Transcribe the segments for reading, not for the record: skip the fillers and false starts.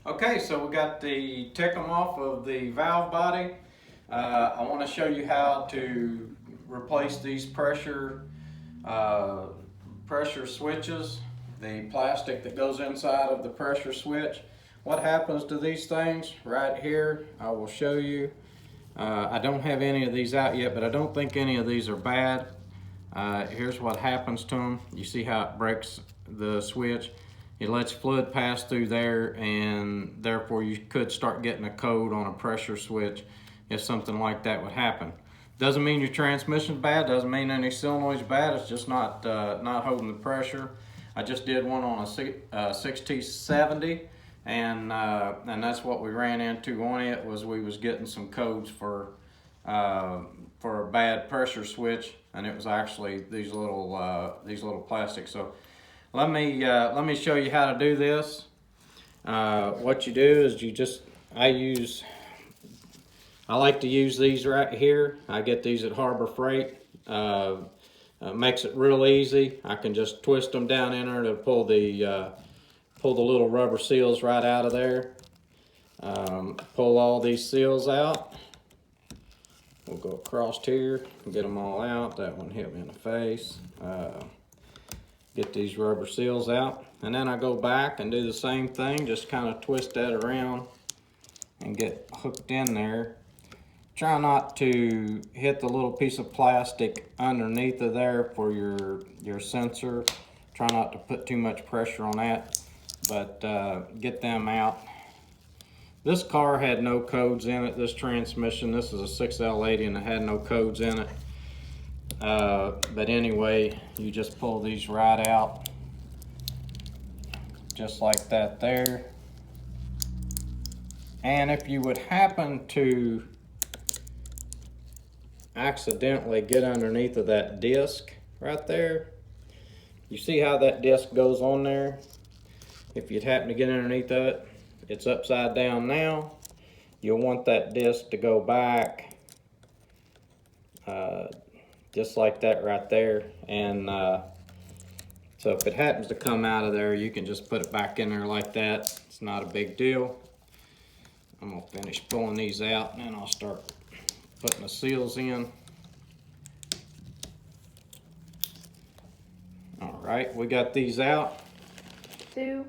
Okay, so we got the Tickum off of the valve body. I want to show you how to replace these pressure switches, the plastic that goes inside of the pressure switch. What happens to these things right here, I will show you. I don't have any of these out yet, but I don't think any of these are bad. Here's what happens to them. You see how it breaks the switch? It lets fluid pass through there, and therefore you could start getting a code on a pressure switch if something like that would happen. Doesn't mean your transmission's bad, doesn't mean any solenoid's bad, it's just not holding the pressure. I just did one on a 6T70, and that's what we ran into on it, was we was getting some codes for a bad pressure switch, and it was actually these little plastics. So let me show you how to do this. What you do is I like to use these right here. I get these at Harbor Freight. Makes it real easy. I can just twist them down in there to pull the little rubber seals right out of there. Pull all these seals out. We'll go across here and get them all out. That one hit me in the face. Get these rubber seals out, and then I go back and do the same thing, just kind of twist that around and get hooked in there. Try not to hit the little piece of plastic underneath of there for your sensor. Try not to put too much pressure on that, but get them out. This car had no codes in it, this transmission. This is a 6L80 and it had no codes in it. But anyway, you just pull these right out, just like that there. And if you would happen to accidentally get underneath of that disc right there, you see how that disc goes on there? If you'd happen to get underneath of it, it's upside down now. You'll want that disc to go back just like that right there. And so if it happens to come out of there, you can just put it back in there like that. It's not a big deal. I'm gonna finish pulling these out, and then I'll start putting the seals in. All right, we got these out. Two.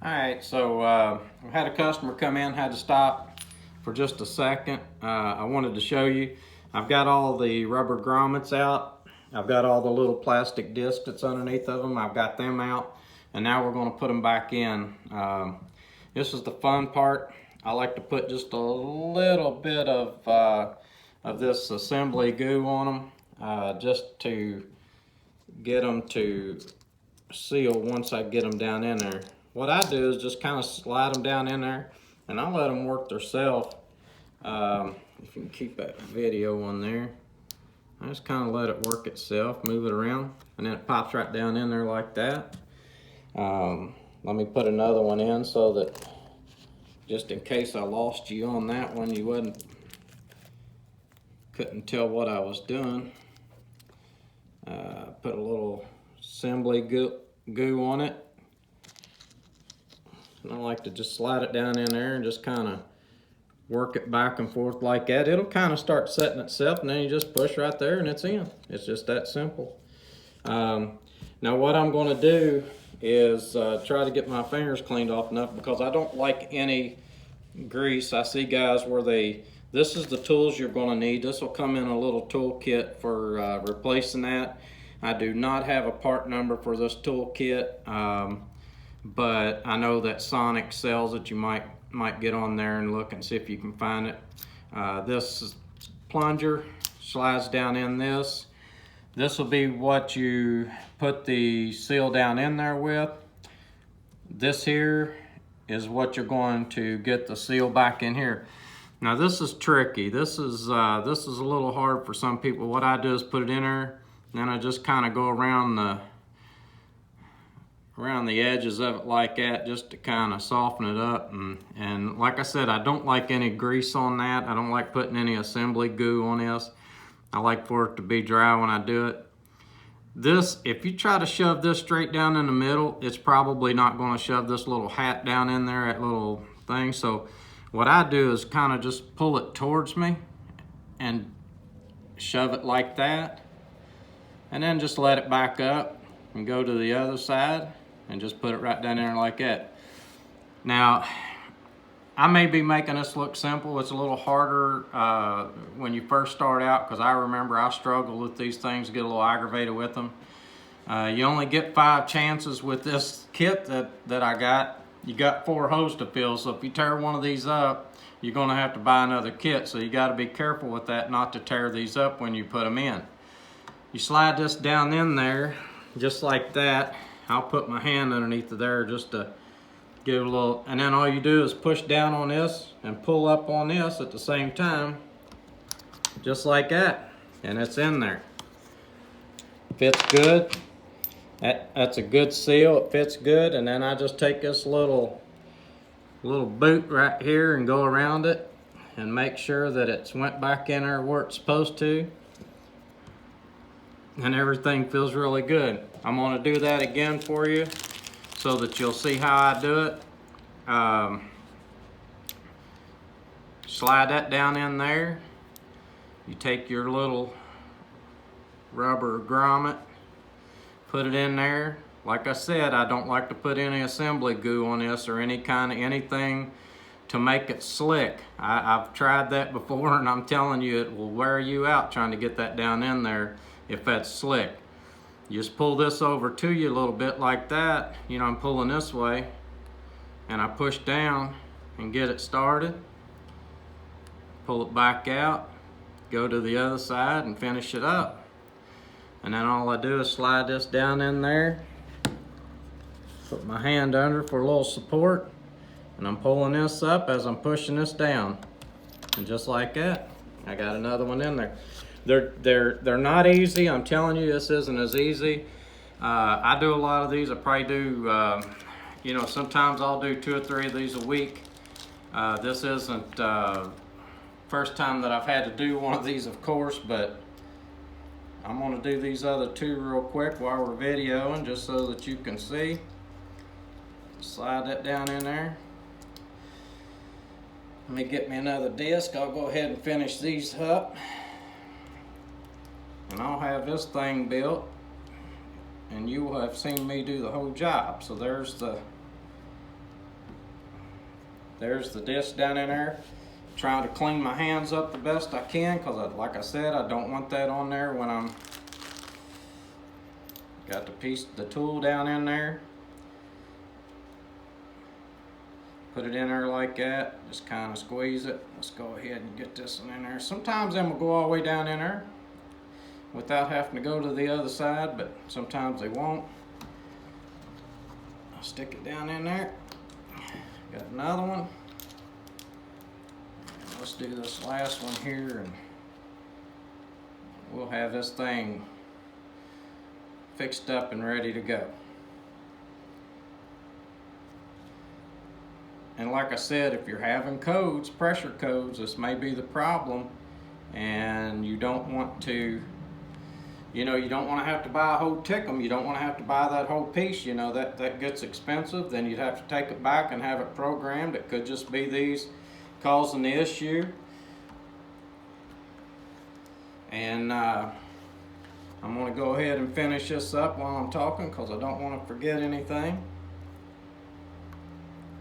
All right, so I had a customer come in, had to stop for just a second. I wanted to show you. I've got all the rubber grommets out. I've got all the little plastic discs that's underneath of them. I've got them out, and now we're going to put them back in. This is the fun part. I like to put just a little bit of this assembly goo on them, just to get them to seal once I get them down in there. What I do is just kind of slide them down in there, and I'll let them work themselves. If you can keep that video on there, I just kind of let it work itself, move it around, and then it pops right down in there like that. Let me put another one in so that just in case I lost you on that one, you couldn't tell what I was doing. Put a little assembly goo on it. And I like to just slide it down in there and just kind of work it back and forth like that. It'll kind of start setting itself, and then you just push right there and it's in. It's just that simple. Now what I'm going to do is try to get my fingers cleaned off enough, because I don't like any grease. I see guys where this is the tools you're going to need. This will come in a little tool kit for replacing that. I do not have a part number for this tool kit, but I know that Sonic sells it. You might get on there and look and see if you can find it. This plunger slides down in this. This will be what you put the seal down in there with. This here is what you're going to get the seal back in here. Now this is tricky. This is a little hard for some people. What I do is put it in there, and then I just kind of go around the edges of it like that, just to kind of soften it up. And like I said, I don't like any grease on that. I don't like putting any assembly goo on this. I like for it to be dry when I do it. This, if you try to shove this straight down in the middle, it's probably not going to shove this little hat down in there, that little thing. So what I do is kind of just pull it towards me and shove it like that, and then just let it back up and go to the other side and just put it right down there like that. Now, I may be making this look simple. It's a little harder when you first start out, because I remember I struggled with these things, get a little aggravated with them. You only get 5 chances with this kit that I got. You got 4 holes to fill, so if you tear one of these up, you're gonna have to buy another kit. So you gotta be careful with that, not to tear these up when you put them in. You slide this down in there, just like that. I'll put my hand underneath of there just to give it a little, and then all you do is push down on this and pull up on this at the same time, just like that, and it's in there. Fits good. That's a good seal. It fits good. And then I just take this little boot right here and go around it and make sure that it's went back in there where it's supposed to, and everything feels really good. I'm going to do that again for you so that you'll see how I do it. Slide that down in there. You take your little rubber grommet, put it in there. Like I said, I don't like to put any assembly goo on this or any kind of anything to make it slick. I've tried that before, and I'm telling you, it will wear you out trying to get that down in there if that's slick. You just pull this over to you a little bit like that. You know, I'm pulling this way, and I push down and get it started. Pull it back out, go to the other side and finish it up. And then all I do is slide this down in there, put my hand under for a little support, and I'm pulling this up as I'm pushing this down. And just like that, I got another one in there. They're not easy. I'm telling you, this isn't as easy. I do a lot of these. I probably do, you know, sometimes I'll do 2 or 3 of these a week. This isn't first time that I've had to do one of these, of course, but I'm gonna do these other 2 real quick while we're videoing, just so that you can see. Slide that down in there. Let me get me another disc. I'll go ahead and finish these up. And I'll have this thing built, and you will have seen me do the whole job. So there's the disc down in there. Trying to clean my hands up the best I can, because like I said, I don't want that on there when I'm got the tool down in there. Put it in there like that, just kind of squeeze it. Let's go ahead and get this one in there. Sometimes them will go all the way down in there without having to go to the other side, but sometimes they won't. I'll stick it down in there. Got another one. Let's do this last one here, and we'll have this thing fixed up and ready to go. And like I said, if you're having codes, pressure codes, this may be the problem, and you don't want to, you know, you don't want to have to buy a whole Tickum. You don't want to have to buy that whole piece. You know, that gets expensive. Then you'd have to take it back and have it programmed. It could just be these causing the issue. And I'm going to go ahead and finish this up while I'm talking, because I don't want to forget anything.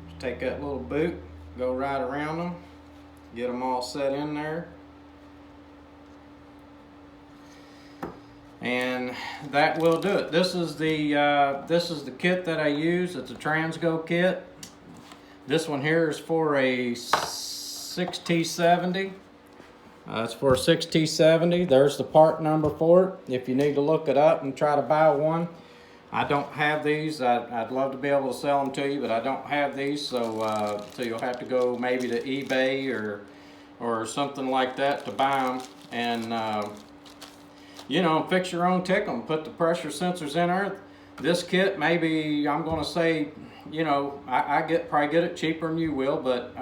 Just take that little boot, go right around them, get them all set in there. And that will do it. This is the kit that I use. It's a Transgo kit. This one here is for a 6T70. It's for a 6T70. There's the part number for it if you need to look it up and try to buy one. I don't have these. I'd love to be able to sell them to you, but I don't have these, so you'll have to go maybe to eBay or something like that to buy them. And you know, fix your own Tickum. Put the pressure sensors in there. This kit, maybe I'm going to say, you know, I probably get it cheaper than you will, but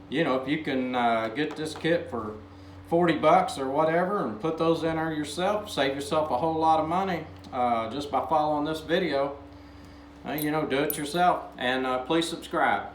you know, if you can get this kit for 40 bucks or whatever and put those in there yourself. Save yourself a whole lot of money just by following this video. You know, do it yourself. And please subscribe.